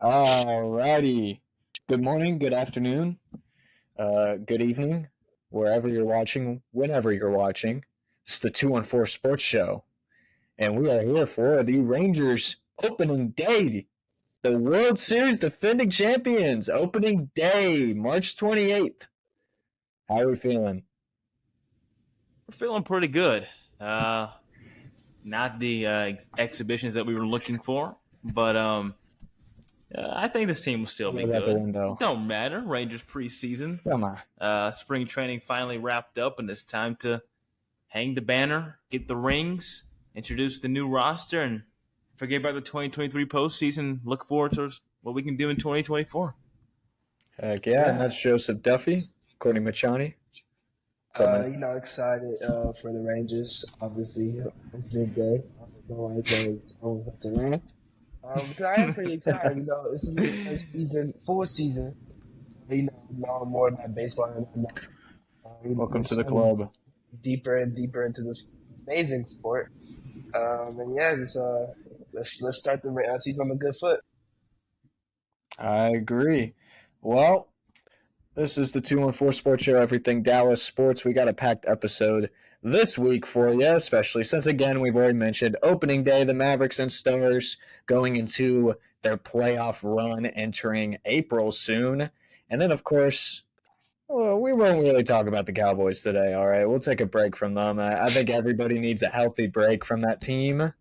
All righty. Good morning, good afternoon, good evening, wherever you're watching, whenever you're watching. It's the 214 Sports Show, and we are here for the Rangers opening day. The World Series defending champions, opening day, March 28th. How are we feeling? We're feeling pretty good. Not the exhibitions that we were looking for, but I think this team will still be good. Don't matter. Rangers preseason. Come on. Spring training finally wrapped up, and it's time to hang the banner, get the rings, introduce the new roster, and forget about the 2023 postseason. Look forward to what we can do in 2024. Heck yeah, and that's Joseph Duffy, Courtney Machani. Excited for the Rangers. Obviously, it's a big day. Because I am pretty excited. This is the first season, full season. Know more about baseball. Welcome to the club. Deeper and deeper into this amazing sport. Let's start the season on a good foot. I agree. Well, this is the 214 Sports Show, everything Dallas sports. We got a packed episode this week for you, especially since, again, we've already mentioned opening day, the Mavericks and Stars going into their playoff run entering April soon. And then, of course, we won't really talk about the Cowboys today, all right? We'll take a break from them. I think everybody needs a healthy break from that team.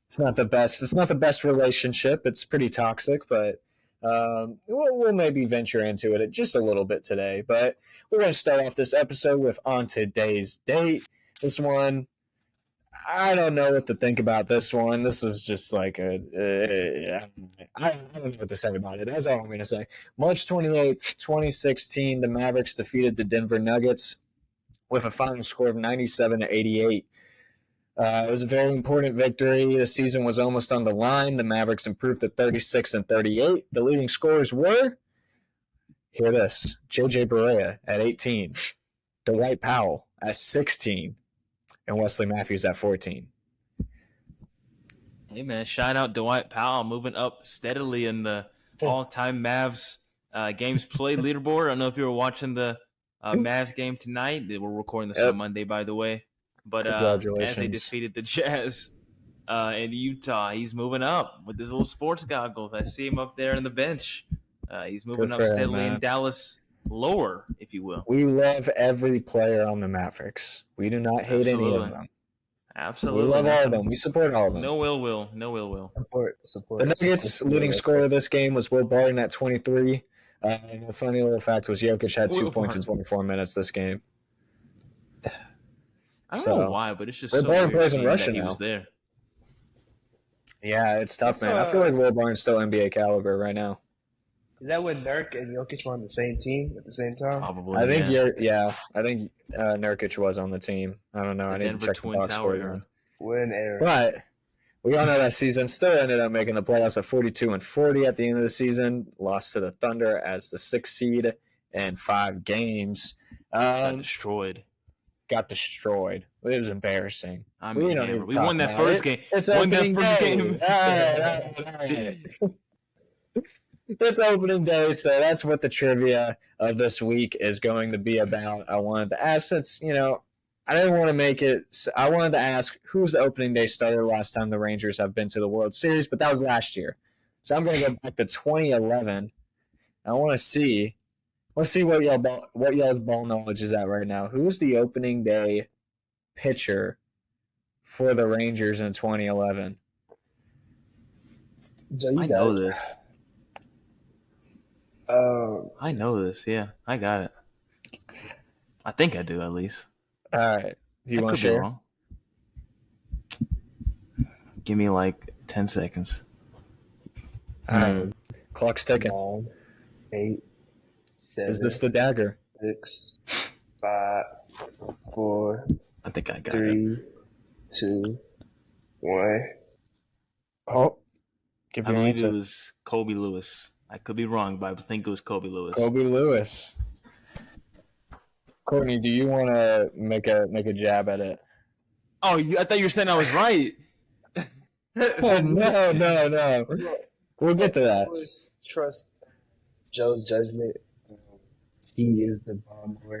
It's not the best relationship. It's pretty toxic, but we'll maybe venture into it just a little bit today. But we're going to start off this episode with on today's date. This one, I don't know what to think about this one. This is just like I don't know what to say about it. That's all I'm going to say. March 28th, 2016, the Mavericks defeated the Denver Nuggets with a final score of 97-88. It was a very important victory. The season was almost on the line. The Mavericks improved to 36-38. The leading scorers were, hear this, J.J. Barea at 18, Dwight Powell at 16, and Wesley Matthews at 14. Hey, man, shout out Dwight Powell moving up steadily in the all-time Mavs games played leaderboard. I don't know if you were watching the Mavs game tonight. We're recording this on Monday, by the way. But as they defeated the Jazz in Utah, he's moving up with his little sports goggles. I see him up there on the bench. He's moving up steadily in Dallas lower, if you will. We love every player on the Mavericks. We do not hate any of them. Absolutely. We love all of them. We support all of them. No ill will. No ill will. Support. The Nuggets' leading scorer of this game was Will Barton at 23. And the funny little fact was Jokic had 2 points in 24 minutes this game. I don't know why, but it's just so weird plays in Russia that he now. was there. Yeah, it's tough, man. I feel like Will Barton's still NBA caliber right now. Is that when Nurk and Jokic were on the same team at the same time? Probably. I think Nurkic was on the team. I don't know. I didn't check the box score here. But we all know that season still ended up making the playoffs at 42-40 at the end of the season. Lost to the Thunder as the 6th seed in 5 games. Got destroyed. It was embarrassing. I mean, we won that first game. It's opening day. All right. It's opening day, so that's what the trivia of this week is going to be about. I wanted to ask, since, I didn't want to make it. I wanted to ask who's the opening day starter last time the Rangers have been to the World Series, but that was last year. So I'm going to go back to 2011. I want to see. Let's see what y'all's ball knowledge is at right now. Who's the opening day pitcher for the Rangers in 2011? I know this. I know this. Yeah, I got it. I think I do, at least. All right. Do you want to share? Wrong. Give me like 10 seconds. All right. Clock's ticking. 9, 8, 7. Is this the dagger? 6, 5, 4. I think I got 3, 2, 1. Oh, give I your believe answer. it was Kobe Lewis. I could be wrong, but I think it was Kobe Lewis. Kobe Lewis. Courtney, do you want to make a jab at it? Oh, I thought you were saying I was right. No. We'll get to I that. always trust Joe's judgment. Um, he is the bomb boy.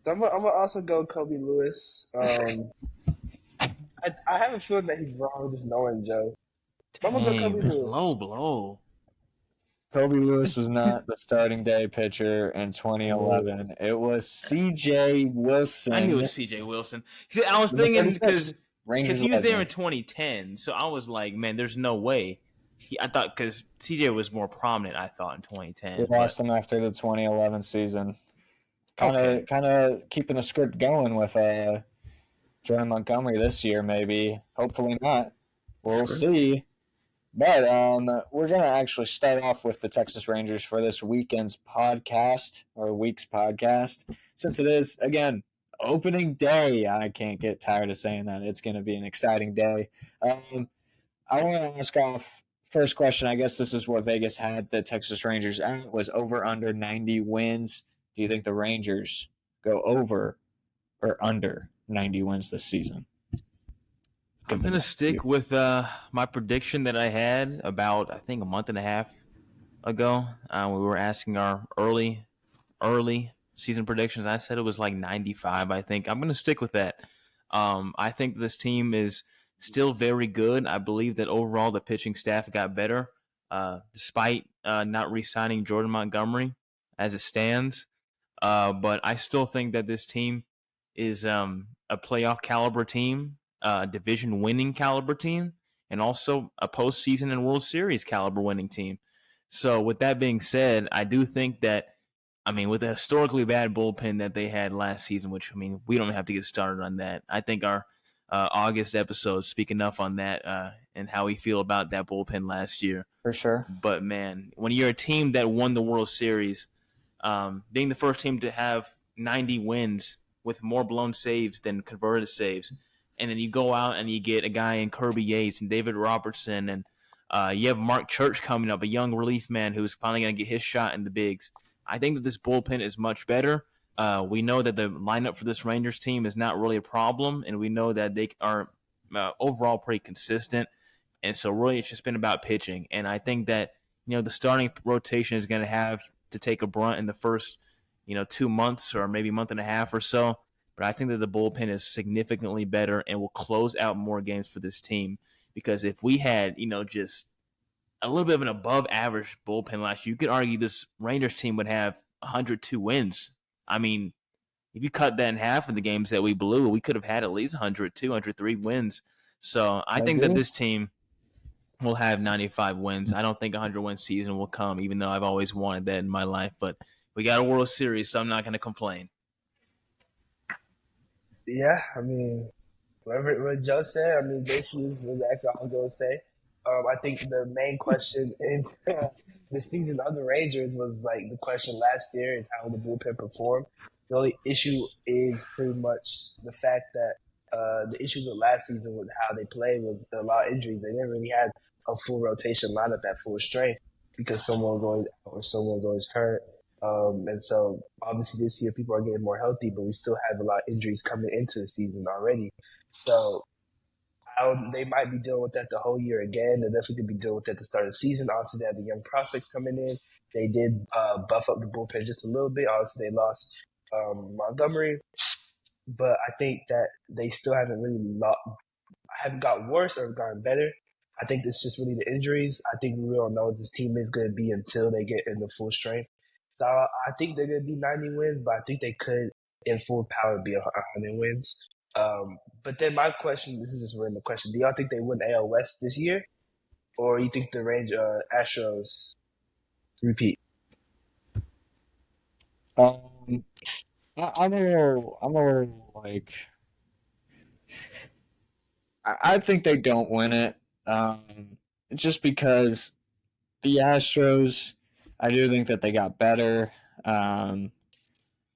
So I'm gonna also go Kobe Lewis. I have a feeling that he's wrong just knowing Joe. But I'm gonna go Kobe Dang, low Lewis. blow. Kobe Lewis was not the starting day pitcher in No. 2011. It was C.J. I knew it Wilson. was C.J. Wilson. See, I was Number thinking 36, because Rangers he was there in legend. 2010, so I was like, man, there's no way. I thought because C.J. was more prominent, I thought in We 2010, but lost him after the 2011 season. okay. Kind of keeping the script going with Jordan Montgomery this year, maybe. Hopefully not. We'll see. But we're going to actually start off with the Texas Rangers for this weekend's podcast or week's podcast. Since it is, again, opening day. I can't get tired of saying that. It's going to be an exciting day. I want to ask off first question. I guess this is what Vegas had the Texas Rangers at was over under 90 wins. Do you think the Rangers go over or under 90 wins this season? I'm gonna stick with my prediction that I had about I think a month and a half ago. We were asking our early season predictions. I said it was like 95. I think I'm gonna stick with that. I think this team is still very good. I believe that overall the pitching staff got better, despite not re-signing Jordan Montgomery as it stands. But I still think that this team is a playoff caliber team, division winning caliber team, and also a postseason and World Series caliber winning team. So, with that being said, I do think that, I mean, with the historically bad bullpen that they had last season, which, I mean, we don't have to get started on that. I think our August episodes speak enough on that and how we feel about that bullpen last year. For sure. But, man, when you're a team that won the World Series, being the first team to have 90 wins with more blown saves than converted saves, and then you go out and you get a guy in Kirby Yates and David Robertson, and you have Mark Church coming up, a young relief man who's finally going to get his shot in the bigs. I think that this bullpen is much better. We know that the lineup for this Rangers team is not really a problem, and we know that they are overall pretty consistent. And so really it's just been about pitching. And I think that, the starting rotation is going to have to take a brunt in the first, 2 months or maybe a month and a half or so. But I think that the bullpen is significantly better and will close out more games for this team. Because if we had, just a little bit of an above average bullpen last year, you could argue this Rangers team would have 102 wins. I mean, if you cut that in half of the games that we blew, we could have had at least 102, 103 wins. So I think that this team will have 95 wins. I don't think a 100-win season will come, even though I've always wanted that in my life. But we got a World Series, so I'm not going to complain. Yeah, I mean, what Joe said, I mean, basically is exactly what I'm going to say. I think the main question in the season of the Rangers was like the question last year is how the bullpen performed. The only issue is pretty much the fact that the issues with last season with how they played was a lot of injuries. They never really had a full rotation lineup at full strength because someone was always out or someone was always hurt. And so obviously this year people are getting more healthy, but we still have a lot of injuries coming into the season already. So they might be dealing with that the whole year again. They're definitely going to be dealing with that at the start of the season. Obviously, they have the young prospects coming in. They did buff up the bullpen just a little bit. Obviously, they lost Montgomery. But I think that they still haven't got worse or gotten better. I think it's just really the injuries. I think we all know what this team is going to be until they get into full strength. So I think they're going to be 90 wins, but I think they could, in full power, be 100 wins. But then my question, this is just a random question. Do y'all think they win AL West this year? Or you think the Astros repeat? I'm a little like, I think they don't win it. Just because the Astros, I do think that they got better. I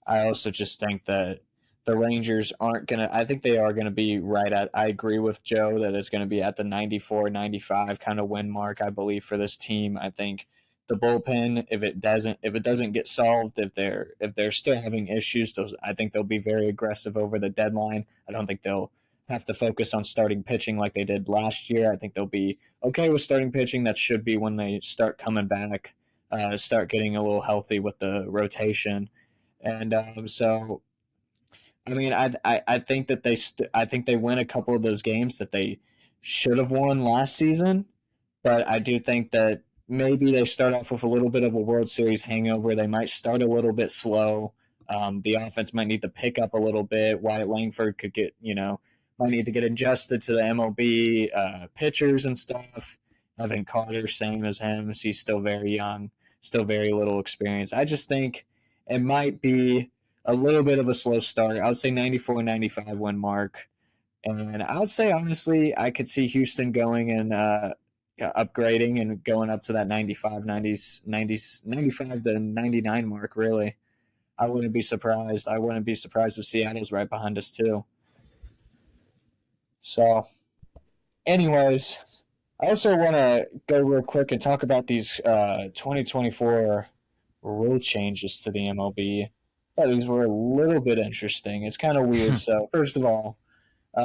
also just think that the Rangers aren't going to – I think they are going to be right at – I agree with Joe that it's going to be at the 94, 95 kind of win mark, I believe, for this team. I think the bullpen, if it doesn't get solved, if they're still having issues, I think they'll be very aggressive over the deadline. I don't think they'll have to focus on starting pitching like they did last year. I think they'll be okay with starting pitching. That should be when they start coming back, start getting a little healthy with the rotation. And so, I mean, I think that I think they win a couple of those games that they should have won last season, but I do think that maybe they start off with a little bit of a World Series hangover. They might start a little bit slow. The offense might need to pick up a little bit. Wyatt Langford could get, might need to get adjusted to the MLB pitchers and stuff. Evan Carter, same as him. He's still very young, still very little experience. I just think it might be a little bit of a slow start. I would say 94, 95 win mark. And I would say, honestly, I could see Houston going and upgrading and going up to that 95, 95 to 99 mark, really. I wouldn't be surprised. I wouldn't be surprised if Seattle's right behind us, too. So, anyways, I also want to go real quick and talk about these 2024 rule changes to the MLB. I thought these were a little bit interesting. It's kind of weird. So, first of all, they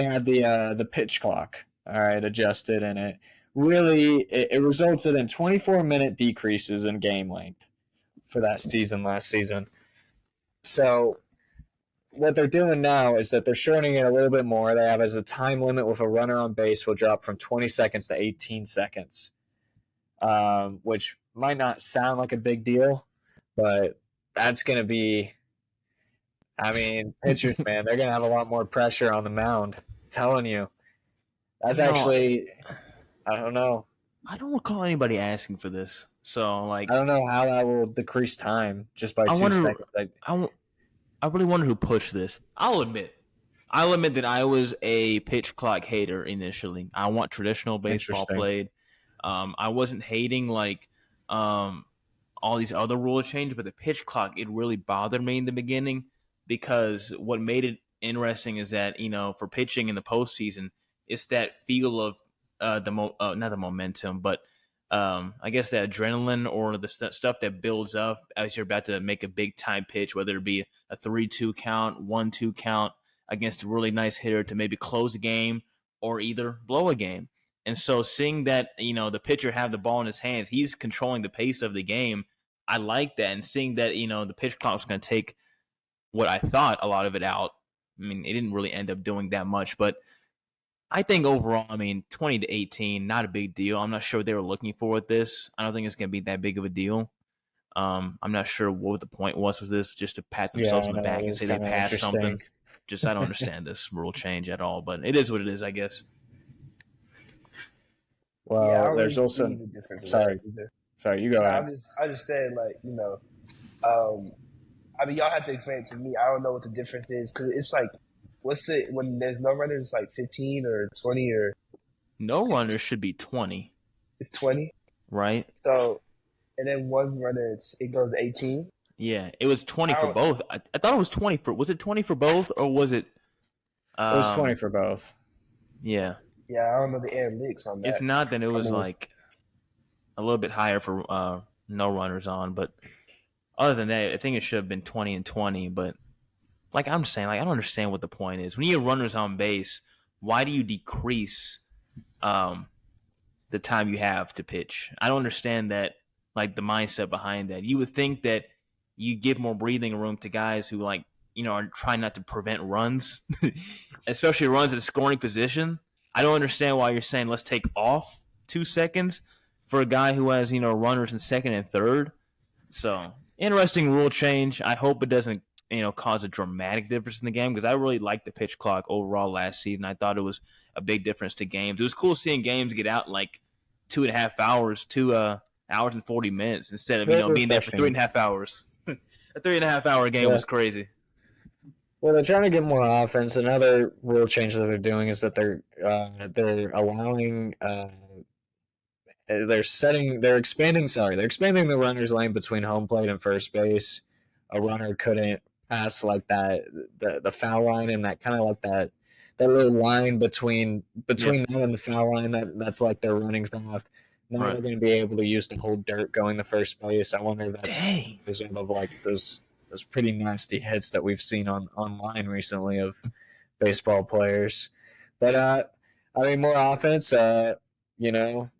had the pitch clock, all right, adjusted, and it really it resulted in 24-minute decreases in game length for that season last season. So what they're doing now is that they're shortening it a little bit more. They have as a time limit with a runner on base will drop from 20 seconds to 18 seconds, which might not sound like a big deal, but that's going to be, I mean, pitchers, man, they're going to have a lot more pressure on the mound. I'm telling you. That's actually, I don't know. I don't recall anybody asking for this. So, I don't know how that will decrease time just by 2 seconds. I really wonder who pushed this. I'll admit that I was a pitch clock hater initially. I want traditional baseball played. I wasn't hating all these other rule changes, but the pitch clock, it really bothered me in the beginning because what made it interesting is that, for pitching in the postseason, it's that feel of not the momentum, but I guess the adrenaline or the stuff that builds up as you're about to make a big time pitch, whether it be a 3-2 count, 1-2 count against a really nice hitter to maybe close a game or either blow a game. And so seeing that, the pitcher have the ball in his hands, he's controlling the pace of the game. I like that. And seeing that, the pitch clock was going to take what I thought a lot of it out. I mean, it didn't really end up doing that much, but I think overall, 20 to 18, not a big deal. I'm not sure what they were looking for with this. I don't think it's going to be that big of a deal. I'm not sure what the point was with this, just to pat themselves on the back and say they passed something. Just, I don't understand this rule change at all, but it is what it is, I guess. Well, there's also the difference. Sorry, you go ahead. I just said, y'all have to explain it to me. I don't know what the difference is because it's like, what's it when there's no runners? It's like 15 or 20 or no runners should be 20. It's 20, right? So, and then one runner, it goes 18. Yeah, it was 20 for both. I thought it was 20 for. Was it 20 for both or was it? It was 20 for both. Yeah. Yeah, I don't know the analytics on that. If not, then it was like a little bit higher for no runners on. But other than that, I think it should have been 20 and 20. But like I'm saying, I don't understand what the point is. When you have runners on base, why do you decrease the time you have to pitch? I don't understand that, the mindset behind that. You would think that you give more breathing room to guys who are trying not to prevent runs, especially runs at a scoring position. I don't understand why you're saying let's take off 2 seconds for a guy who has, runners in second and third. So, interesting rule change. I hope it doesn't, cause a dramatic difference in the game because I really liked the pitch clock overall last season. I thought it was a big difference to games. It was cool seeing games get out in 2.5 hours, 2 hours and 40 minutes instead of, being there for 3.5 hours. A 3.5 hour game was crazy. Well, they're trying to get more offense. Another rule change that they're doing is that they're allowing they're expanding the runner's lane between home plate and first base. A runner couldn't pass the foul line and that kind of that little line between them and the foul line that's their running path. Now they're going to be able to use the whole dirt going to first base. I wonder if that's a result of those those pretty nasty hits that we've seen online recently of baseball players. But I mean, more offense. You know,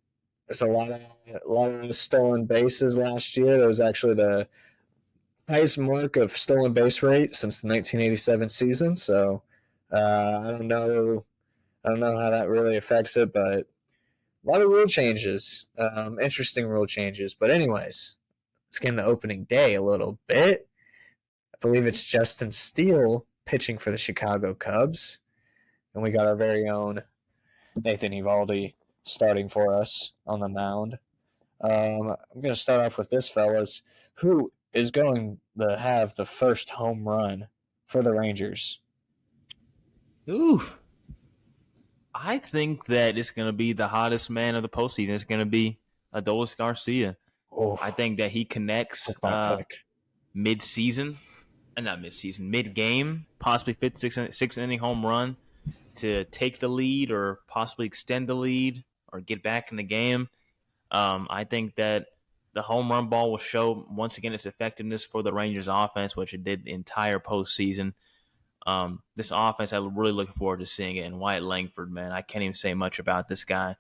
there's a lot of stolen bases last year. That was actually the highest mark of stolen base rate since the 1987 season. So I don't know. I don't know how that really affects it, but a lot of rule changes, interesting rule changes. But anyways, let's get into opening day a little bit. I believe it's Justin Steele pitching for the Chicago Cubs, and we got our very own Nathan Eovaldi starting for us on the mound. I'm going to start off with this, fellas. Who is going to have the first home run for the Rangers? Ooh. I think that it's going to be the hottest man of the postseason. It's going to be Adolis Garcia. Oh, I think that he connects mid-season, not mid-season, mid-game, possibly fifth, sixth inning home run to take the lead or possibly extend the lead or get back in the game. I think that the home run ball will show once again its effectiveness for the Rangers offense, which it did the entire postseason. This offense, I'm really looking forward to seeing it. And Wyatt Langford, man, I can't even say much about this guy.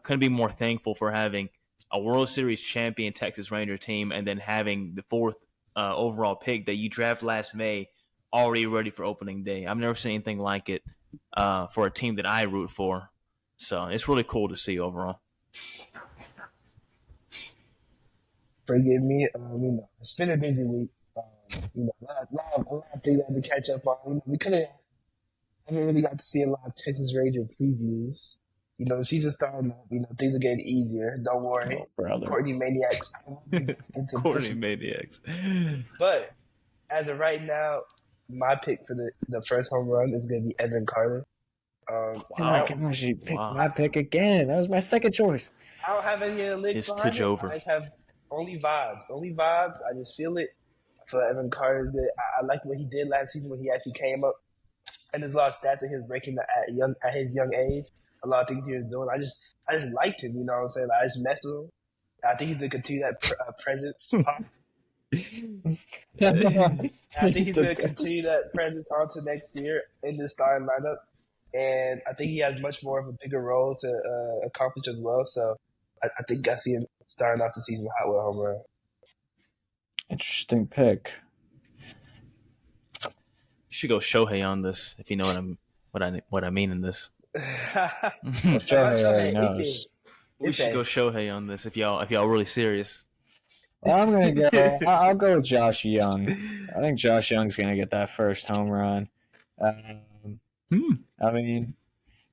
Couldn't be more thankful for having a World Series champion Texas Ranger team and then having the fourth overall pick that you drafted last May already ready for opening day. I've never seen anything like it for a team that I root for. So it's really cool to see overall. Forgive me. It's been a busy week. A lot of things I had to catch up on. We haven't really got to see a lot of Texas Ranger previews. The season starting up. Things are getting easier. Don't worry, brother. Courtney Maniacs. Courtney Maniacs. But as of right now, my pick for the first home run is going to be Evan Carter. Oh my gosh, you picked my pick again. That was my second choice. I don't have any analytics behind it. I just have only vibes. I just feel it. For Evan Carter, good. I liked what he did last season when he actually came up, and there's a lot of stats that he was breaking at his young age. A lot of things he was doing. I just liked him. You know what I'm saying? I just messed with him. I think he's gonna continue that presence. I think he's gonna continue that presence on to next year in the starting lineup, and I think he has much more of a bigger role to accomplish as well. So I think I see him starting off the season hot with a home run. Interesting pick. You should go Shohei on this if you know what I mean in this. Shohei already knows. We should go Shohei on this if y'all really serious. Well, I'm gonna go. I'll go with Josh Young. I think Josh Young's gonna get that first home run. I mean,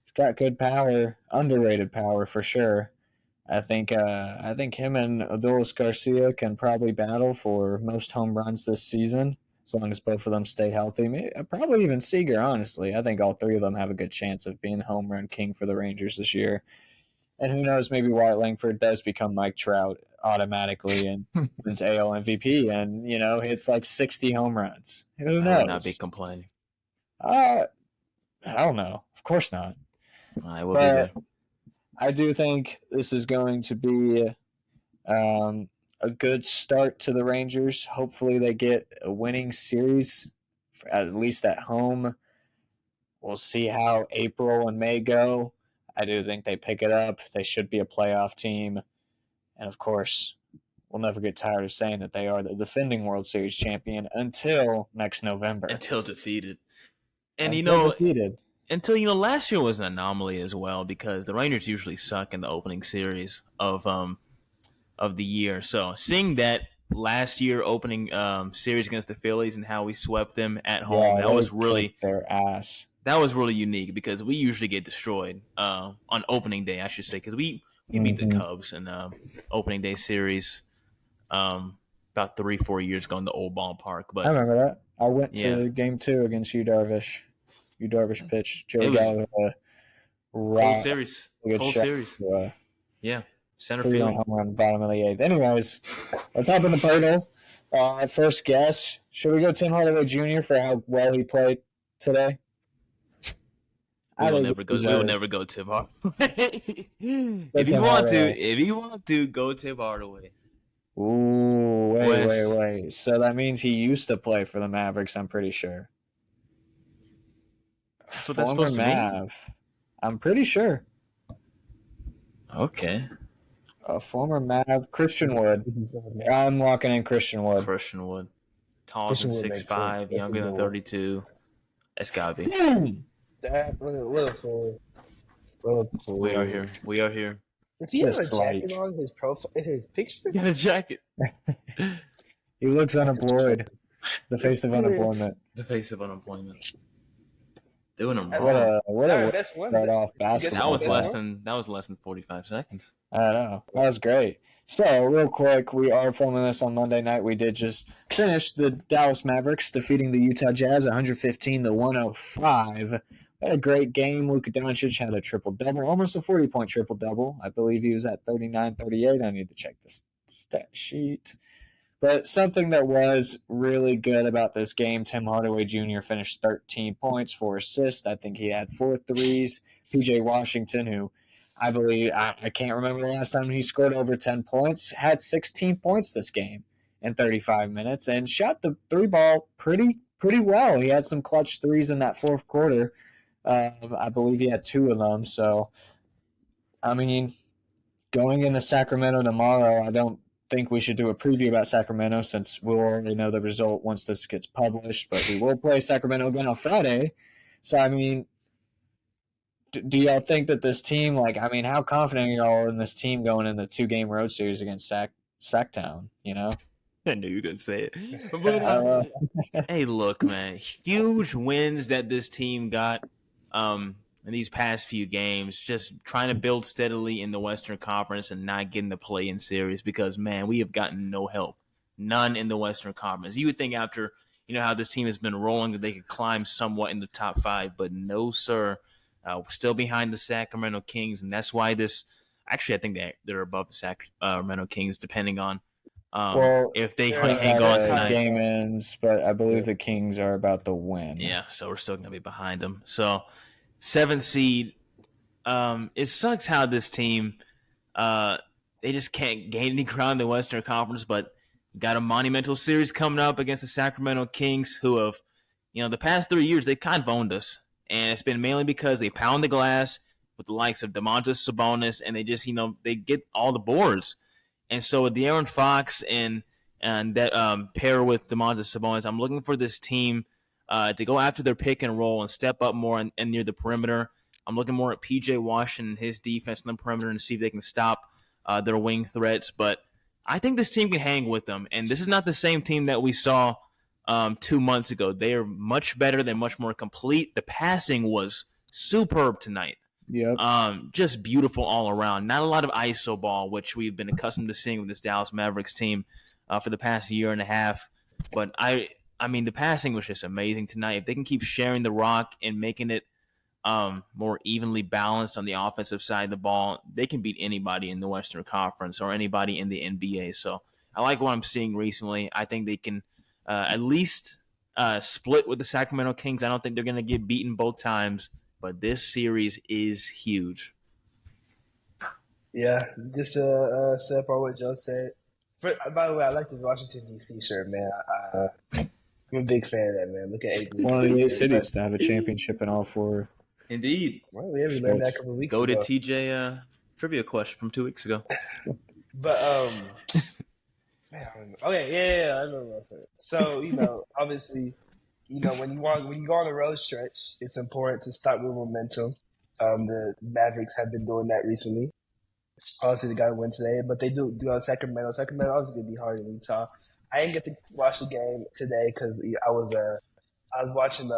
he's got good power, underrated power for sure. I think him and Adolis Garcia can probably battle for most home runs this season, as long as both of them stay healthy. Maybe, probably even Seager, honestly. I think all three of them have a good chance of being the home run king for the Rangers this year. And who knows, maybe Wyatt Langford does become Mike Trout automatically and wins AL MVP and, hits like 60 home runs. Who knows? I would not be complaining. I don't know. Of course not. I will be there. I do think this is going to be a good start to the Rangers. Hopefully they get a winning series, at least at home. We'll see how April and May go. I do think they pick it up. They should be a playoff team. And, of course, we'll never get tired of saying that they are the defending World Series champion until next November. Until defeated. And, defeated. Until, last year was an anomaly as well because the Rangers usually suck in the opening series of the year. So seeing that last year opening series against the Phillies and how we swept them at home, that was really their ass. That was really unique because we usually get destroyed on opening day, I should say, because we beat the Cubs in opening day series about 3-4 years ago in the old ballpark. But I remember that. I went to game 2 against Yu Darvish. Yu Darvish pitched. Joey Gallo cold series. Yeah. Center field. Home run, bottom of the 8th. Anyways, let's hop in the portal. First guess. Should we go Tim Hardaway Jr. for how well he played today? We will never go Tim Hardaway. If you want to, go Tim Hardaway. Ooh, wait, wait, West. wait. So that means he used to play for the Mavericks, I'm pretty sure. That's what that's Former supposed to mean? Mav. I'm pretty sure. Okay. A former Mav, Christian Wood. I'm locking in Christian Wood. Christian Wood. Taller than Christian Wood makes sense. 6'5", That's a younger good than one. 32. That's gotta be. Boom! That little fool. Little fool. We are here. We are here. If he has a Just like- jacket on his profile, his picture, Got a jacket. He looks unemployed. The face of unemployment. The face of unemployment. Doing them What wrong. What a that's one. start off That basketball. was That's less than 45 seconds. I don't know. That was great. So, real quick, we are filming this on Monday night. We did just finish the Dallas Mavericks defeating the Utah Jazz 115-105. Had a great game. Luka Doncic had a triple-double, almost a 40-point triple-double. I believe he was at 39-38. I need to check the stat sheet. But something that was really good about this game, Tim Hardaway Jr. finished 13 points, 4 assists. I think he had 4 threes. PJ Washington, who I believe, I can't remember the last time he scored over 10 points, had 16 points this game in 35 minutes and shot the three ball pretty well. He had some clutch threes in that fourth quarter. I believe he had 2 of them. So, I mean, going into Sacramento tomorrow, I don't think we should do a preview about Sacramento since we'll already know the result once this gets published, but we will play Sacramento again on Friday. So, I mean, do y'all think that this team, how confident are y'all in this team going in the 2-game road series against Sacktown, you know? I knew you were going to say it. But, hey, look, man. Huge wins that this team got in these past few games, just trying to build steadily in the Western Conference and not getting the play-in series because, man, we have gotten no help. None in the Western Conference. You would think after, how this team has been rolling that they could climb somewhat in the top 5, but no, sir. We're still behind the Sacramento Kings, and that's why I think they're above the Sacramento Kings, depending on if they hang on tonight. Game ends, but I believe the Kings are about to win. Yeah, so we're still going to be behind them. So, 7th seed, it sucks how this team, they just can't gain any ground in the Western Conference, but got a monumental series coming up against the Sacramento Kings, who have, the past 3 years, they kind of owned us. And it's been mainly because they pound the glass with the likes of Domantas Sabonis, and they just, they get all the boards. And so with De'Aaron Fox and that pair with Domantas Sabonis, I'm looking for this team to go after their pick and roll and step up more and near the perimeter. I'm looking more at PJ Washington and his defense on the perimeter and see if they can stop their wing threats. But I think this team can hang with them. And this is not the same team that we saw 2 months ago. They are much better. They're much more complete. The passing was superb tonight. Yep. Just beautiful all around. Not a lot of ISO ball, which we've been accustomed to seeing with this Dallas Mavericks team for the past year and a half. But I mean, the passing was just amazing tonight. If they can keep sharing the rock and making it more evenly balanced on the offensive side of the ball, they can beat anybody in the Western Conference or anybody in the NBA. So I like what I'm seeing recently. I think they can at least split with the Sacramento Kings. I don't think they're going to get beaten both times, but this series is huge. Yeah, just to step on what Joe said. By the way, I like this Washington, D.C. shirt, man. I'm a big fan of that, man. Look at one of the 8 cities to have a championship in all 4. Indeed. Well, we learned that a couple of weeks ago. Go to TJ trivia question from 2 weeks ago. But man, okay, I remember that. So obviously, when you go on a road stretch, it's important to start with momentum. The Mavericks have been doing that recently. Obviously, they got to win today, but they do go to Sacramento. Sacramento obviously going to be harder than Utah. I didn't get to watch the game today because I was watching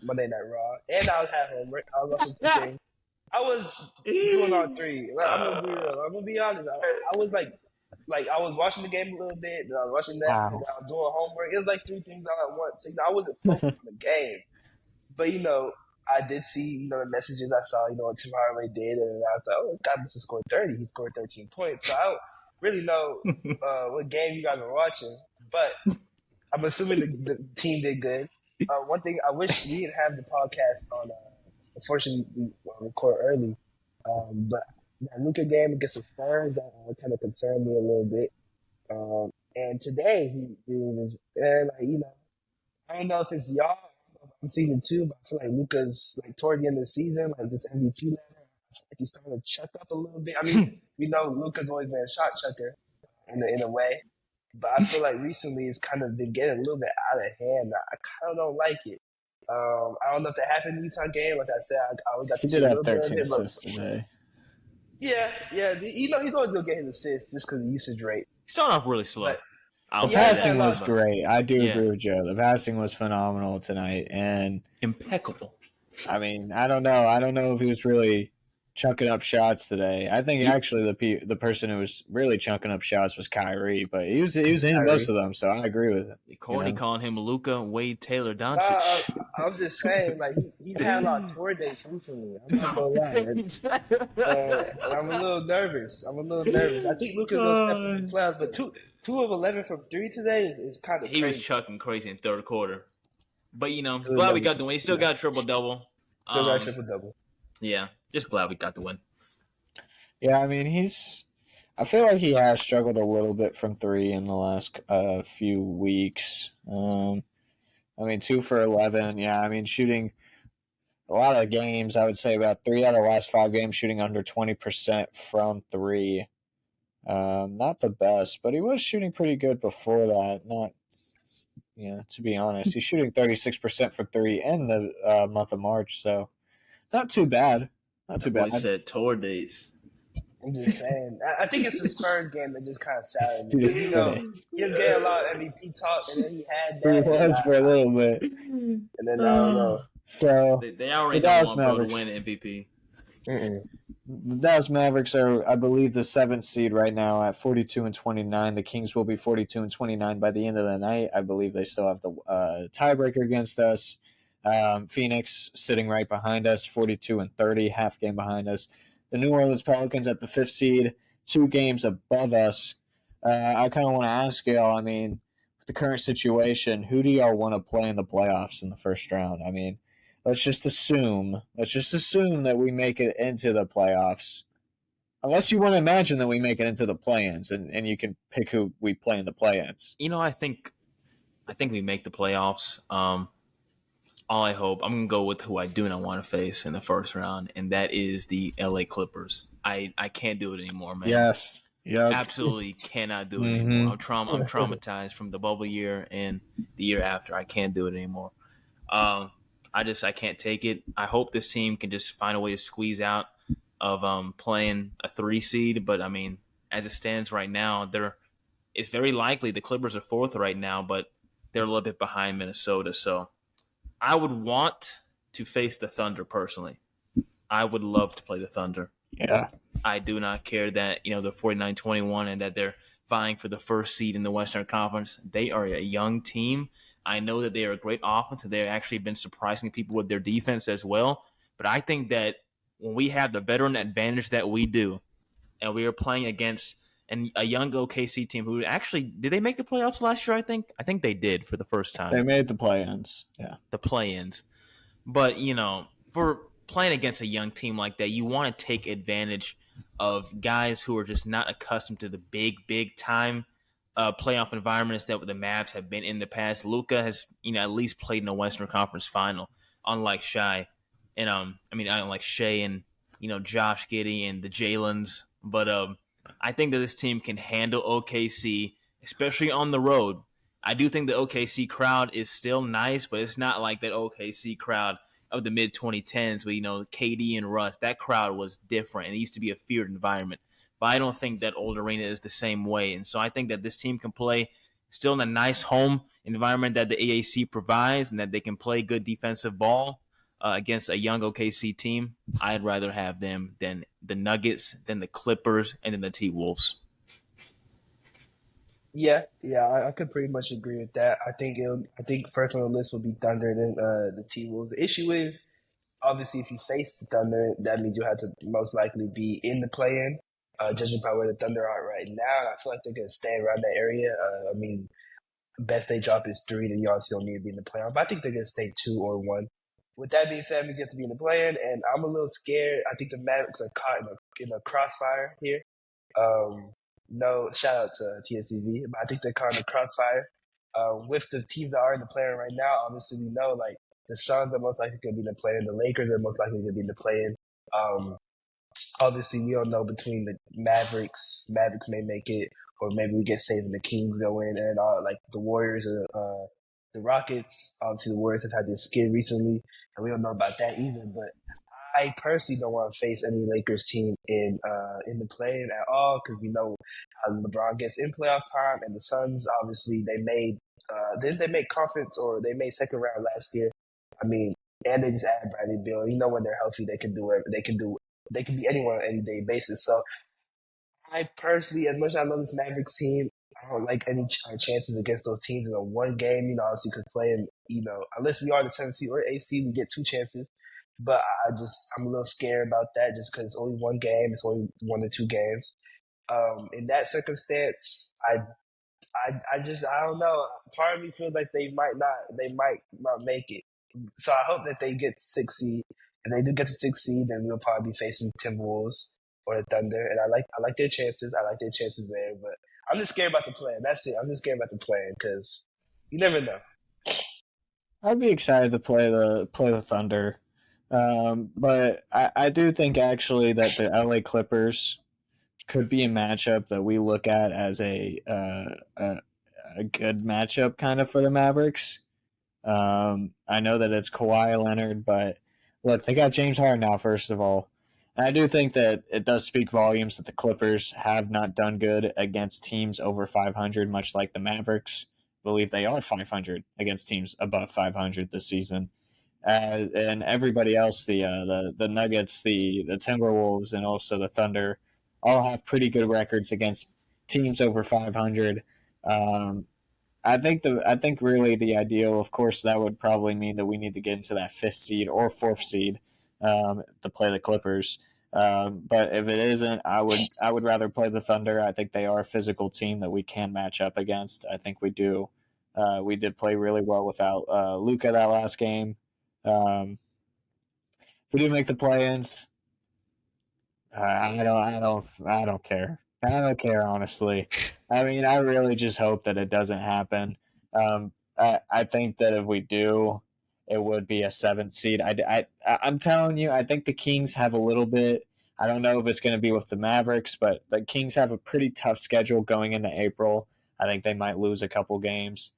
Monday Night Raw, and I was at homework. I was watching the game. I was doing all 3. I'm gonna be honest. I was like I was watching the game a little bit, and I was watching that, and I was doing homework. It was like 3 things all at once. I wasn't focused on the game, but I did see the messages I saw. What Tim Hardaway did, and I was like, oh, this guy must have scored 30. He scored 13 points. So I don't really know what game you guys were watching, but I'm assuming the team did good. One thing I wish we didn't have the podcast on. Unfortunately, we record early, but that Luka game against the Spurs that kind of concerned me a little bit. And today and I don't know if it's y'all. I'm season 2, but I feel like Luca's like toward the end of the season, like this MVP ladder. I feel like he's starting to chuck up a little bit. I mean, Luca's always been a shot chucker in a way, but I feel like recently it's kind of been getting a little bit out of hand. I kind of don't like it. I don't know if that happened in the Utah game. Like I said, I only got to He see did a have little bit of 13 it, but assists today. yeah. He's always gonna get his assists just because of usage rate. Starting off really slow. But The Yeah, passing yeah, was like- great. I do Yeah. agree with Joe. The passing was phenomenal tonight, and Impeccable. I mean, I don't know. I don't know if he was really chunking up shots today. I think actually the person who was really chunking up shots was Kyrie, but he was in most of them, so I agree with it. Courtney You know? calling him Luka, Wade, Taylor, Doncic. I'm just saying, like he's had a lot of tour dates recently. I'm not gonna lie, and I'm a little nervous. I think Luca's gonna step in the playoffs, but two of 11 from 3 today is kind of He was crazy. chucking crazy in third quarter. But, Still glad we double- got the win. He still got a triple-double. Still got triple double. Yeah, just glad we got the win. Yeah, I mean, I feel like he has struggled a little bit from 3 in the last few weeks. I mean, 2 for 11. Yeah, I mean, shooting a lot of games. I would say about 3 out of the last 5 games shooting under 20% from 3. Not the best, but he was shooting pretty good before that. To be honest, he's shooting 36% from 3 in the month of March, so not too bad. Not too bad. Boy said tour dates. I'm just saying. I think it's the Spurs game that just kind of saddened me. Dude, He'll get a lot of MVP talk, and then he had he that. was for a little bit. And then I don't know. So They already The don't Dallas want bro to Mavericks. win MVP. the Dallas Mavericks are, I believe, the 7th seed right now at 42-29. The Kings will be 42-29 by the end of the night. I believe they still have the tiebreaker against us. Phoenix sitting right behind us, 42-30, half game behind us. The New Orleans Pelicans at the 5th seed, 2 games above us. I kind of want to ask y'all, I mean, with the current situation, who do y'all want to play in the playoffs in the first round? I mean, let's just assume that we make it into the playoffs. Unless you want to imagine that we make it into the play-ins, and you can pick who we play in the play-ins. I think we make the playoffs. All I hope, I'm gonna go with who I do not want to face in the first round, and that is the LA Clippers. I can't do it anymore, man. Yes. Yep. Absolutely cannot do it anymore. I'm traumatized from the bubble year and the year after. I can't do it anymore. I can't take it. I hope this team can just find a way to squeeze out of playing a 3 seed. But I mean, as it stands right now, it's very likely the Clippers are 4th right now, but they're a little bit behind Minnesota. So I would want to face the Thunder personally. I would love to play the Thunder. Yeah. I do not care that they're 49-21 and that they're vying for the 1st seed in the Western Conference. They are a young team. I know that they are a great offense, and they've actually been surprising people with their defense as well. But I think that when we have the veteran advantage that we do, and we are playing against a young OKC team who actually did they make the playoffs last year? I think they did for the first time. They made the play-ins. Yeah. The play-ins, but for playing against a young team like that, you want to take advantage of guys who are just not accustomed to the big time playoff environments that the Mavs have been in the past. Luka has at least played in a Western Conference final, unlike Shai, and unlike Shea and Josh Giddey and the Jalen's. But I think that this team can handle OKC, especially on the road. I do think the OKC crowd is still nice, but it's not like that OKC crowd of the mid-2010s with, KD and Russ. That crowd was different, and it used to be a feared environment. But I don't think that old arena is the same way. And so I think that this team can play still in a nice home environment that the AAC provides and that they can play good defensive ball against a young OKC team. I'd rather have them than the Nuggets, than the Clippers, and then the T-Wolves. Yeah, I could pretty much agree with that. I think first on the list will be Thunder, then the T-Wolves. The issue is, obviously, if you face the Thunder, that means you have to most likely be in the play-in, judging by where the Thunder are right now. And I feel like they're going to stay around that area. Best they drop is 3, then you obviously don't need to be in the play-in. But I think they're going to stay 2 or 1. With that being said, it means you have to be in the play-in, and I'm a little scared. I think the Mavericks are caught in a crossfire here. no shout out to TSCV, but I think they're caught in the crossfire. With the teams that are in the play right now, obviously we know like the Suns are most likely going to be in the play, the Lakers are most likely going to be in the play. Um, Obviously, we don't know between the Mavericks. Mavericks may make it, or maybe we get saved and the Kings go in, and like the Warriors or the Rockets. Obviously, the Warriors have had this skid recently, and we don't know about that either. But I personally don't want to face any Lakers team in the play-in at all because we know how LeBron gets in playoff time, and the Suns obviously they made didn't they make conference or they made second round last year? I mean, and they just added Bradley Beal. You know when they're healthy, they can do it. They can be anyone on any day basis. So I personally, as much as I love this Mavericks team, I don't like any chances against those teams in a one game. You know, obviously, because playing, unless we are the 7th seed or 8th seed, we get 2 chances. But I'm a little scared about that just because it's only one game. It's only 1 or 2 games. In that circumstance, I don't know. Part of me feels like they might not make it. So I hope that they get 6th seed. If they do get the 6th seed, then we'll probably be facing Timberwolves or the Thunder. And I like their chances. I like their chances there. But I'm just scared about the plan. That's it. I'm just scared about the plan because you never know. I'd be excited to play the Thunder, but I do think actually that the LA Clippers could be a matchup that we look at as a good matchup kind of for the Mavericks. I know that it's Kawhi Leonard, but look, they got James Harden now, first of all. And I do think that it does speak volumes that the Clippers have not done good against teams over 500, much like the Mavericks. I believe they are 500 against teams above 500 this season. And everybody else, the Nuggets, the Timberwolves, and also the Thunder, all have pretty good records against teams over 500. Um, I think really the ideal, of course, that would probably mean that we need to get into that 5th seed or 4th seed to play the Clippers. But if it isn't, I would rather play the Thunder. I think they are a physical team that we can match up against. I think we do. We did play really well without Luka that last game. If we do make the play-ins, I don't care. I don't care, honestly. I mean, I really just hope that it doesn't happen. I think that if we do, it would be a 7th seed. I'm telling you, I think the Kings have a little bit. I don't know if it's going to be with the Mavericks, but the Kings have a pretty tough schedule going into April. I think they might lose a couple games.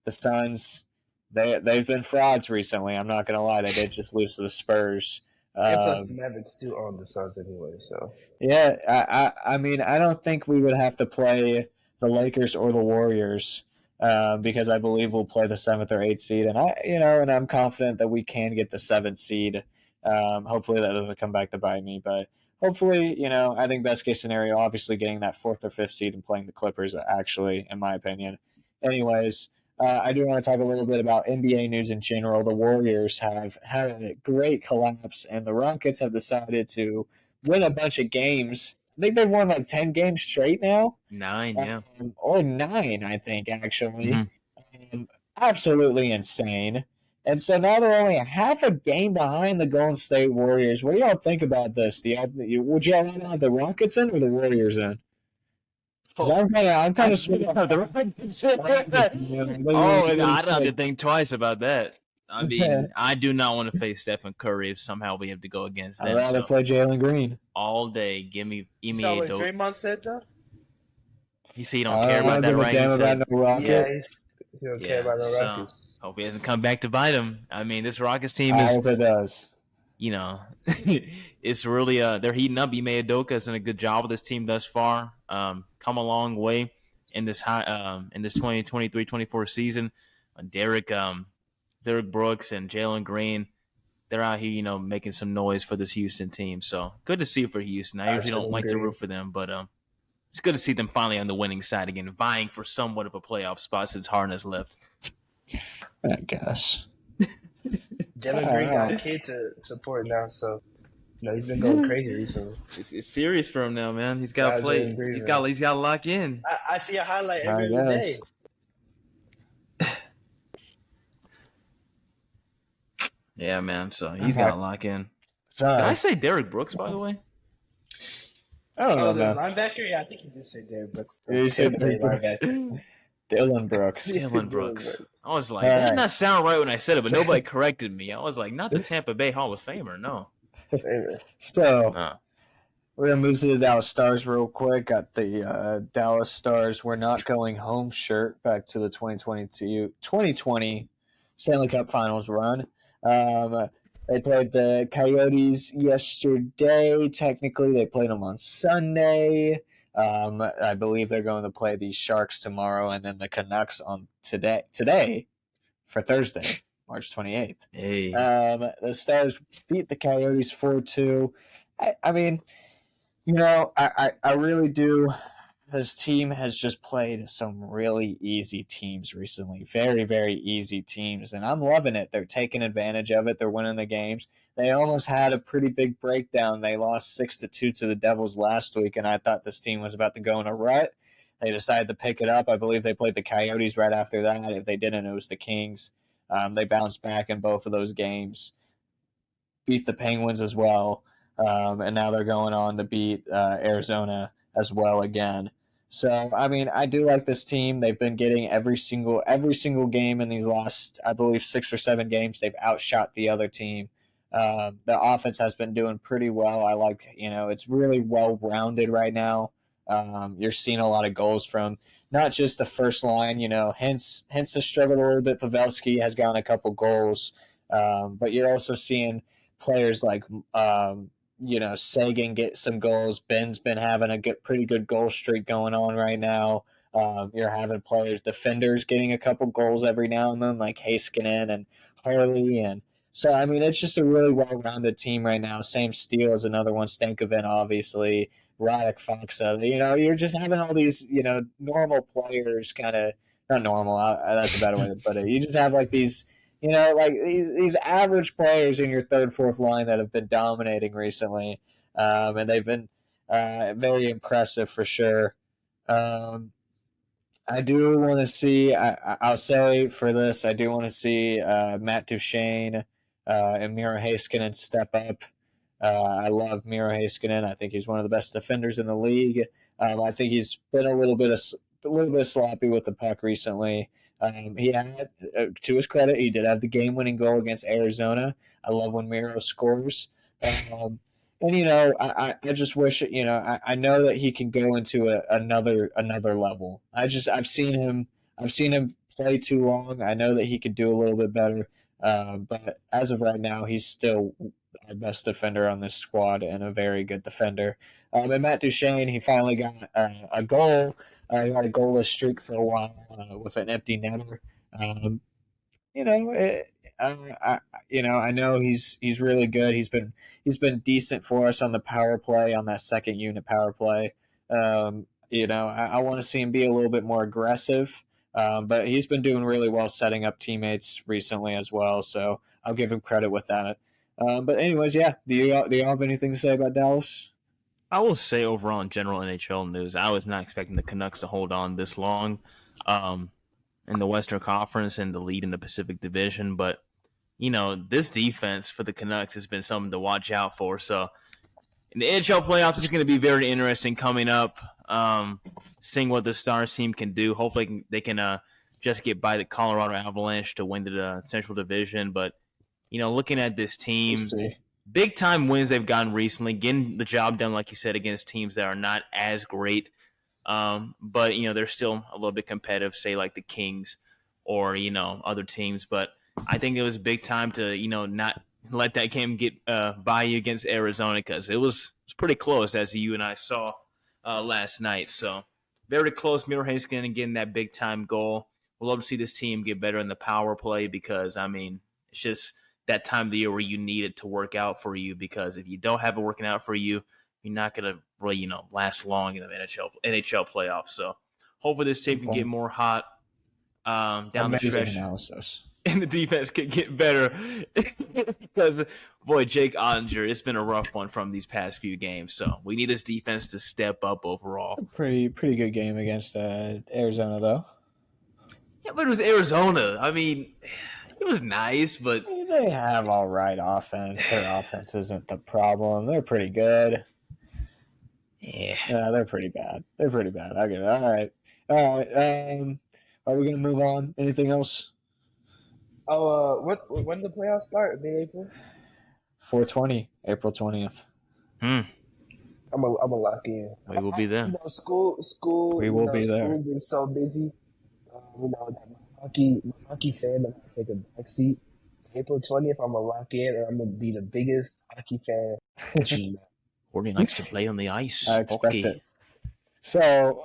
The Suns, they've been frauds recently. I'm not going to lie. They did just lose to the Spurs. And plus, the Mavericks still own the Suns anyway. So Yeah, I mean, I don't think we would have to play the Lakers or the Warriors because I believe we'll play the 7th or 8th seed, and and I'm confident that we can get the 7th seed. Hopefully that doesn't come back to bite me, but hopefully, I think best case scenario, obviously getting that 4th or 5th seed and playing the Clippers, actually, in my opinion. Anyways, I do want to talk a little bit about NBA news in general. The Warriors have had a great collapse, and the Rockets have decided to win a bunch of games. I think they've won like 10 games straight now. 9, yeah. Or 9, I think, actually. Mm-hmm. Absolutely insane. And so now they're only a half a game behind the Golden State Warriors. What do y'all think about this? Would y'all want to have the Rockets in or the Warriors in? Because I'm kind of swinging on the Rockets. Oh, I don't have to think twice about that. I mean, I do not want to face Stephen Curry if somehow we have to go against them. I'd rather play Jalen Green all day. Give me what Draymond said though. He said he don't care about that, right? He don't care about no Rockets. Hope he doesn't come back to bite him. I mean, this Rockets team I hope it does. It's really they're heating up. Ime Udoka has done a good job with this team thus far. Come a long way in this 2023-24 season. Derek Brooks and Jalen Green, they're out here, making some noise for this Houston team. So good to see for Houston. I usually don't like to root for them, but it's good to see them finally on the winning side again, vying for somewhat of a playoff spot since Harden has left. I guess. Jalen Green got a kid to support now, so he's been going crazy recently. It's serious for him now, man. He's got to play. He's got to lock in. I see a highlight every other day. Yeah, man. So he's got to lock in. Did I say Derek Brooks, by the way? I don't know, the man. linebacker? Yeah, I think he did say Derrick Brooks. You said Derrick Brooks. Linebacker. Dylan Brooks. Dylan Brooks. I was like, All that did right. not sound right when I said it, but nobody corrected me. I was like, not the Tampa Bay Hall of Famer, no. So we're gonna move to the Dallas Stars real quick. Got the Dallas Stars "We're Not Going Home" shirt back to the 2020 Stanley Cup Finals run. They played the Coyotes yesterday. Technically, they played them on Sunday. I believe they're going to play the Sharks tomorrow, and then the Canucks on today for Thursday, March 28th. Hey. The Stars beat the Coyotes 4-2. I mean, you know, I really do. This team has just played some really easy teams recently. Very, very easy teams. And I'm loving it. They're taking advantage of it. They're winning the games. They almost had a pretty big breakdown. They lost 6-2 to the Devils last week, and I thought this team was about to go in a rut. They decided to pick it up. I believe they played the Coyotes right after that. If they didn't, it was the Kings. They bounced back in both of those games, beat the Penguins as well, and now they're going on to beat Arizona as well again. So, I mean, I do like this team. They've been getting every single game in these last, I believe, 6 or 7 games. They've outshot the other team. The offense has been doing pretty well. I like, it's really well-rounded right now. You're seeing a lot of goals from not just the first line. Hence has struggled a little bit. Pavelski has gotten a couple goals. But you're also seeing players like Sagan get some goals. Ben's been having a pretty good goal streak going on right now. You're having defenders getting a couple goals every now and then, like Heiskanen and Harley. And so, I mean, it's just a really well-rounded team right now. Same Steele as another one, Stankoven, obviously, Radek Faksa. You're just having all these, normal players kind of – not normal, that's a better way to put it. You just have, like, these – like these average players in your third, fourth line that have been dominating recently, and they've been very impressive for sure. I do want to see. I'll say for this, I do want to see Matt Duchene and Miro Heiskanen step up. I love Miro Heiskanen. I think he's one of the best defenders in the league. I think he's been a little bit sloppy with the puck recently. He had, to his credit, he did have the game-winning goal against Arizona. I love when Miro scores. And I just wish I know that he can go into another level. I've seen him play too long. I know that he could do a little bit better. But as of right now, he's still our best defender on this squad and a very good defender. And Matt Duchene, he finally got a goal. He had a goalless streak for a while with an empty netter. I know he's really good. He's been decent for us on the power play, on that second unit power play. I want to see him be a little bit more aggressive. But he's been doing really well setting up teammates recently as well. So I'll give him credit with that. But anyways, yeah. Do you have anything to say about Dallas? I will say overall in general NHL news, I was not expecting the Canucks to hold on this long in the Western Conference and the lead in the Pacific Division. But, this defense for the Canucks has been something to watch out for. So in the NHL playoffs, it's going to be very interesting coming up, seeing what the Stars team can do. Hopefully they can just get by the Colorado Avalanche to win the Central Division. But, looking at this team – big-time wins they've gotten recently, getting the job done, like you said, against teams that are not as great. But, they're still a little bit competitive, say like the Kings or, other teams. But I think it was big time to, not let that game get by you against Arizona because it was pretty close, as you and I saw last night. So very close. Miro Heiskanen getting that big-time goal. We'll love to see this team get better in the power play because, it's just – that time of the year where you need it to work out for you because if you don't have it working out for you, you're not going to really, last long in the NHL playoffs. So hopefully this team can get more hot down the stretch. Analysis. And the defense can get better because, boy, Jake Ottinger, it's been a rough one from these past few games. So we need this defense to step up overall. Pretty good game against Arizona, though. Yeah, but it was Arizona. It was nice, but they have all right offense. Their offense isn't the problem. They're pretty good. Yeah. They're pretty bad. They're pretty bad. I get it. All right. All right. Are we going to move on? Anything else? When the playoffs start? Mid-April. 420, April 20th. Hmm. I'm a lock in. We will be there. School. We will be there. School been so busy. That my hockey fan, I'm gonna take a back seat. April 20th, I'm gonna lock in, and I'm gonna be the biggest hockey fan that you know. Courtney likes to play on the ice. I expect Okay. it. So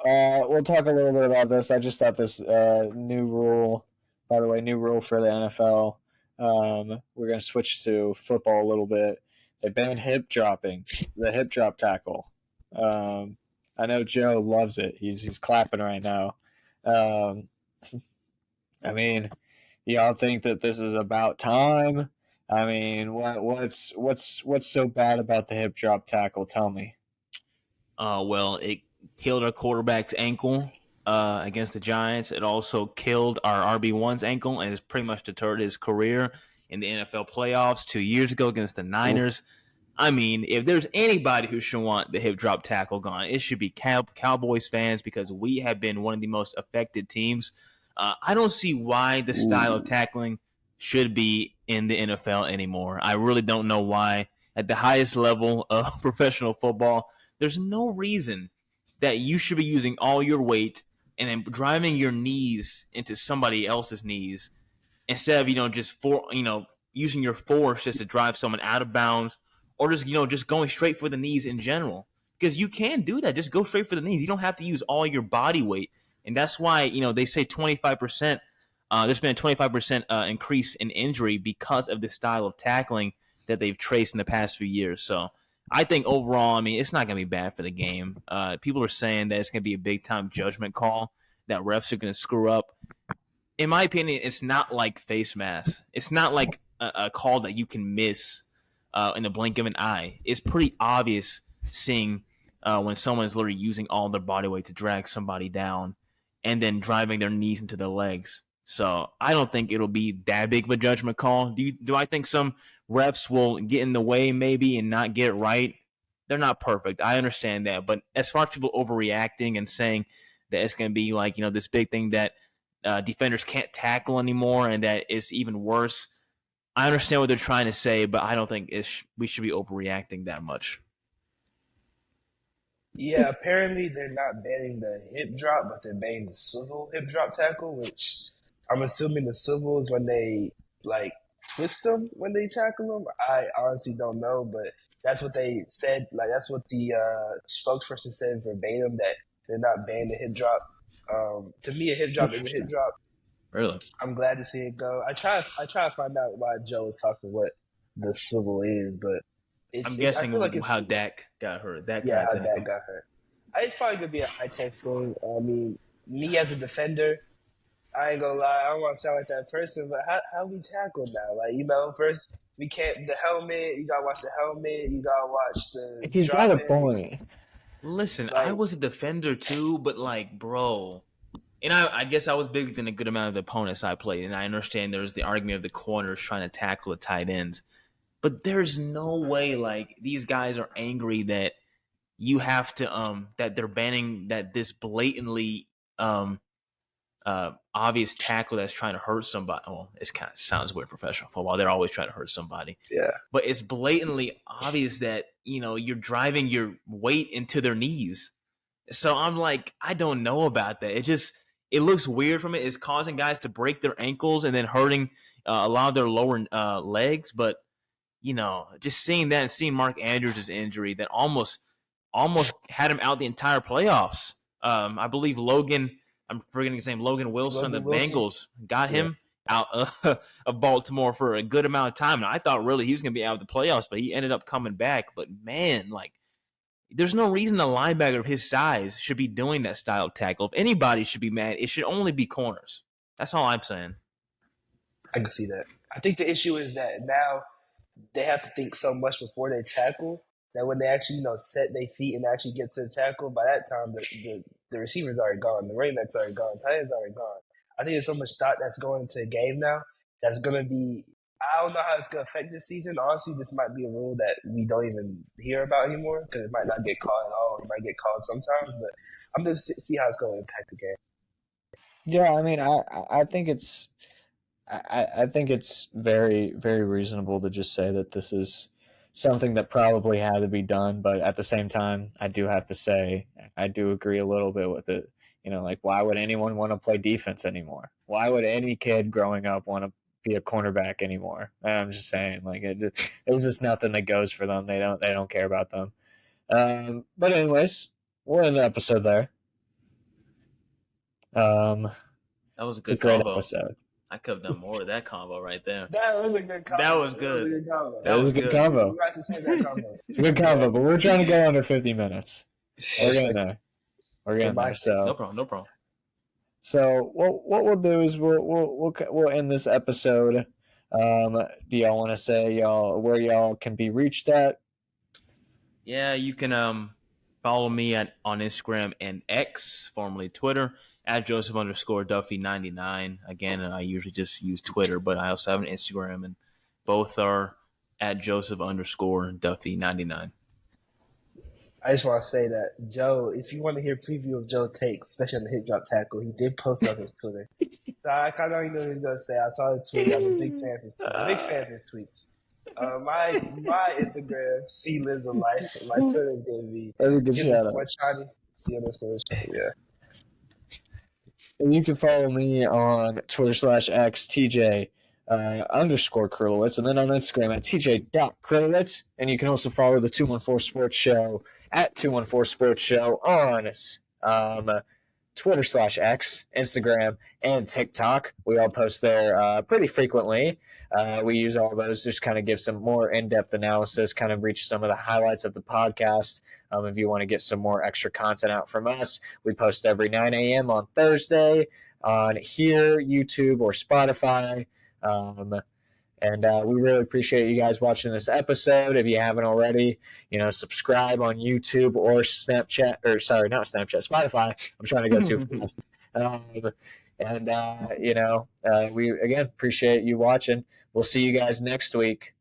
we'll talk a little bit about this. I just thought this new rule, by the way, new rule for the NFL. We're going to switch to football a little bit. They banned hip dropping, the hip drop tackle. I know Joe loves it. He's clapping right now. I mean, y'all think that this is about time? I mean, what's so bad about the hip drop tackle? Tell me. Well, it killed our quarterback's ankle against the Giants. It also killed our RB1's ankle and has pretty much deterred his career in the NFL playoffs 2 years ago against the Niners. I mean, if there's anybody who should want the hip drop tackle gone, it should be Cowboys fans because we have been one of the most affected teams. I don't see why the style of tackling should be in the NFL anymore. I really don't know why. At the highest level of professional football, there's no reason that you should be using all your weight and then driving your knees into somebody else's knees instead of just using your force just to drive someone out of bounds or just going straight for the knees in general, because you can do that. Just go straight for the knees. You don't have to use all your body weight, and that's why they say 25%. There's been a 25% increase in injury because of the style of tackling that they've traced in the past few years. So I think overall, I mean, it's not going to be bad for the game. People are saying that it's going to be a big time judgment call, that refs are going to screw up. In my opinion, it's not like face mask. It's not like a call that you can miss in the blink of an eye. It's pretty obvious seeing when someone is literally using all their body weight to drag somebody down and then driving their knees into their legs. So I don't think it'll be that big of a judgment call. Do I think some refs will get in the way maybe and not get it right? They're not perfect. I understand that. But as far as people overreacting and saying that it's going to be like, this big thing that defenders can't tackle anymore and that it's even worse, I understand what they're trying to say, but I don't think we should be overreacting that much. Yeah, apparently they're not banning the hip drop, but they're banning the swivel hip drop tackle, which I'm assuming the swivel is when they like twist them when they tackle them. I honestly don't know, but that's what they said. Like that's what the spokesperson said verbatim, that they're not banning the hip drop. To me, a hip drop is a hip drop. Really? I'm glad to see it go. I try to find out why Joe was talking what the swivel is, but I'm guessing I feel like how Dak got hurt. how Dak got hurt. It's probably gonna be a high tech thing. I mean, me as a defender, I ain't gonna lie, I don't want to sound like that person, but how we tackle now? Like, first we can't the helmet. You gotta watch the helmet. You gotta watch the He's got a drop-ins. point. Listen, Like, I was a defender too, but like, bro, and I guess I was bigger than a good amount of the opponents I played, and I understand there's the argument of the corners trying to tackle the tight ends, but there's no way like these guys are angry that you have to that they're banning that this blatantly obvious tackle that's trying to hurt somebody. Well, it kind of sounds weird, professional football. They're always trying to hurt somebody. yeah. But it's blatantly obvious that, you're driving your weight into their knees. So I'm like, I don't know about that. It looks weird from it. It's causing guys to break their ankles and then hurting a lot of their lower legs. But, just seeing that and seeing Mark Andrews' injury that almost had him out the entire playoffs. I believe I'm forgetting his name, Logan Wilson, the Bengals got him out of Baltimore for a good amount of time. And I thought really he was going to be out of the playoffs, but he ended up coming back. But man, like, there's no reason a linebacker of his size should be doing that style of tackle. If anybody should be mad, it should only be corners. That's all I'm saying. I can see that. I think the issue is that now they have to think so much before they tackle that when they actually, set their feet and actually get to the tackle, by that time the receiver's already gone, the running back's already gone, tight end's already gone. I think there's so much thought that's going into the game now that's gonna be. I don't know how it's going to affect this season. Honestly, this might be a rule that we don't even hear about anymore because it might not get called at all. It might get called sometimes, but I'm just see how it's going to impact the game. Yeah, I mean, I think it's I think it's very, very reasonable to just say that this is something that probably had to be done. But at the same time, I do have to say I do agree a little bit with it. Like why would anyone want to play defense anymore? Why would any kid growing up want to be a cornerback anymore? I'm just saying, like there's just nothing that goes for them. They don't care about them. But anyways, we're in the episode there. That was a It's a good great combo. episode. I could have done more of that combo right there. That was a good combo. That was good. That was a good combo. You have to say that combo. It's a good combo, but we're trying to go under 50 minutes. We're getting there. We're getting there. So No problem. So what we'll do is we'll end this episode. Do y'all want to say where y'all can be reached at? Yeah, you can follow me on Instagram and X, formerly Twitter, at Joseph_Duffy99. Again, I usually just use Twitter, but I also have an Instagram, and both are at Joseph_Duffy99. I just want to say that Joe, if you want to hear preview of Joe takes, especially on the hip drop tackle, he did post on his Twitter. So I kind of already know what he's going to say. I saw the tweet. I'm a big fan of his tweets. Big fan of his tweets. My Instagram, clivesdalife. My Twitter is going to be C_Shiny. Yeah. And you can follow me on Twitter/X, TJ _Krulowitz, and then on Instagram at TJ.Krulowitz. And you can also follow the 214 Sports Show at 214 Sports Show on Twitter/X, Instagram, and TikTok. We all post there pretty frequently. We use all those just kind of give some more in-depth analysis, kind of reach some of the highlights of the podcast. If you want to get some more extra content out from us, we post every 9 a.m. on Thursday on here, YouTube, or Spotify. And we really appreciate you guys watching this episode. If you haven't already, subscribe on YouTube or Snapchat, or sorry, not Snapchat, Spotify. I'm trying to go too fast. We again appreciate you watching. We'll see you guys next week.